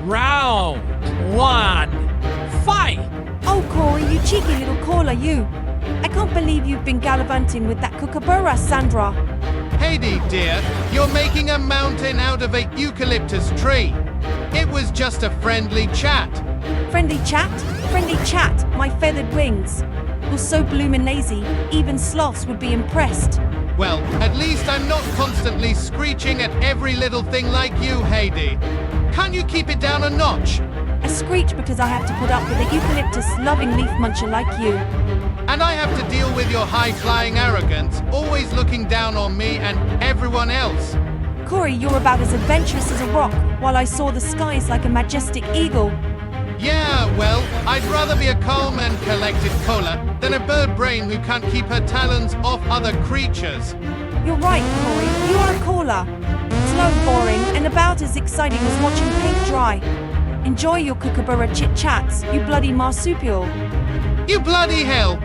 Round 1. Fight! Oh, Corey, you cheeky little caller, you. I can't believe you've been gallivanting with that kookaburra, Sandra. Heidi, dear, you're making a mountain out of a eucalyptus tree. It was just a friendly chat. Friendly chat? Friendly chat, my feathered wings. You're so bloomin' lazy, even sloths would be impressed. Well, at least I'm not constantly screeching at every little thing like you, Heidi. Can't you keep it down a notch? I screech because I have to put up with a eucalyptus-loving leaf muncher like you. And I have to deal with your high-flying arrogance, always looking down on me and everyone else. Corey, you're about as adventurous as a rock, while I soar the skies like a majestic eagle. Yeah, well, I'd rather be a calm and collected caller than a bird brain who can't keep her talons off other creatures. You're right, Corey, you are a caller. Slow, boring, and about as exciting as watching paint dry. Enjoy your kookaburra chit-chats, you bloody marsupial. You bloody hell!